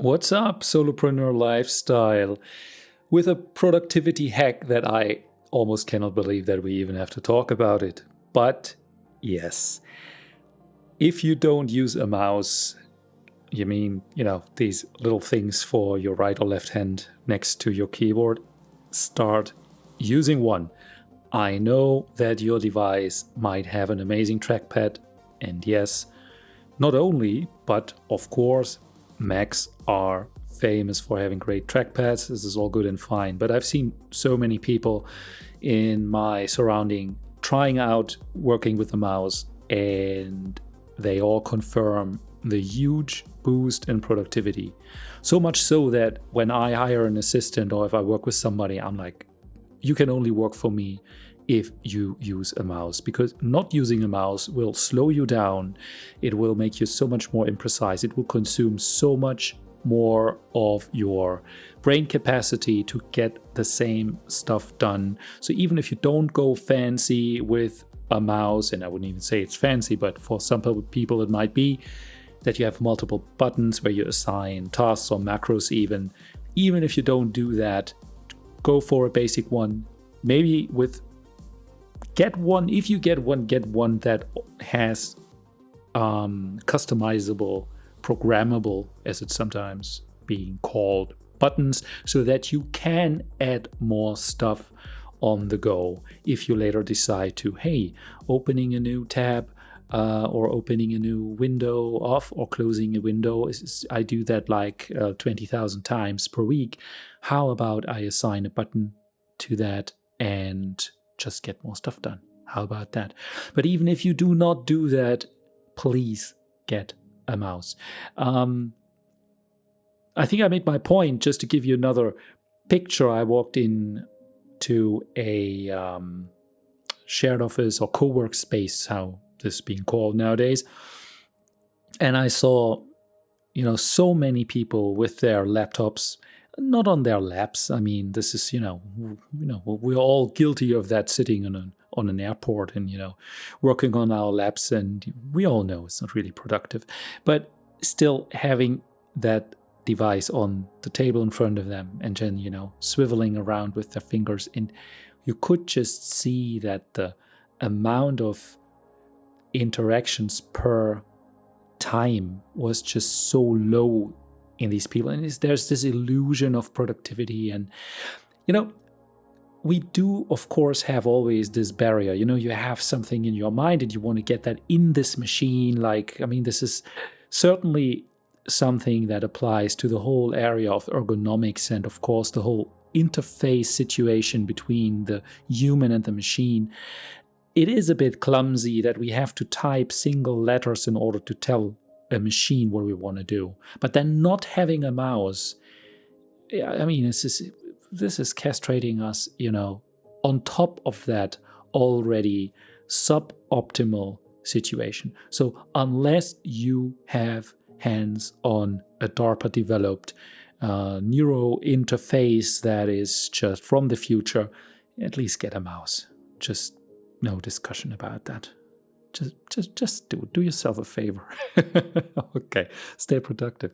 What's up, Solopreneur Lifestyle? With a productivity hack that I almost cannot believe that we even have to talk about it. But yes, if you don't use a mouse, you mean, these little things for your right or left hand next to your keyboard, start using one. I know that your device might have an amazing trackpad, and yes, not only, but of course, Macs are famous for having great trackpads. This is all good and fine. But I've seen so many people in my surrounding trying out working with the mouse, and they all confirm the huge boost in productivity. So much so that when I hire an assistant or if I work with somebody, I'm like, you can only work for me if you use a mouse, because not using a mouse will slow you down. It will make you so much more imprecise. It will consume so much more of your brain capacity to get the same stuff done. So even if you don't go fancy with a mouse, and I wouldn't even say it's fancy, but for some people it might be that you have multiple buttons where you assign tasks or macros, even if you don't do that, go for a basic one. Maybe get one that has customizable, programmable, as it's sometimes being called, buttons, so that you can add more stuff on the go if you later decide to, opening a new tab or opening a new window off or closing a window. I do that like 20,000 times per week. How about I assign a button to that and just get more stuff done? How about that? But even if you do not do that, please get a mouse. I think I made my point. Just to give you another picture, I walked in to a shared office or co-work space, how this is being called nowadays, and I saw, so many people with their laptops, not on their laps. I mean, this is, we're all guilty of that, sitting on an airport and, working on our laps, and we all know it's not really productive. But still having that device on the table in front of them and then, swiveling around with their fingers, and you could just see that the amount of interactions per time was just so low in these people, and there's this illusion of productivity. And we do of course have always this barrier. You have something in your mind and you want to get that in this machine. This is certainly something that applies to the whole area of ergonomics, and of course the whole interface situation between the human and the machine. It is a bit clumsy that we have to type single letters in order to tell a machine what we want to do. But then not having a mouse, this is castrating us, on top of that already suboptimal situation. So unless you have hands on a DARPA-developed neuro interface that is just from the future, at least get a mouse. Just no discussion about that. Just do yourself a favor. Okay, stay productive.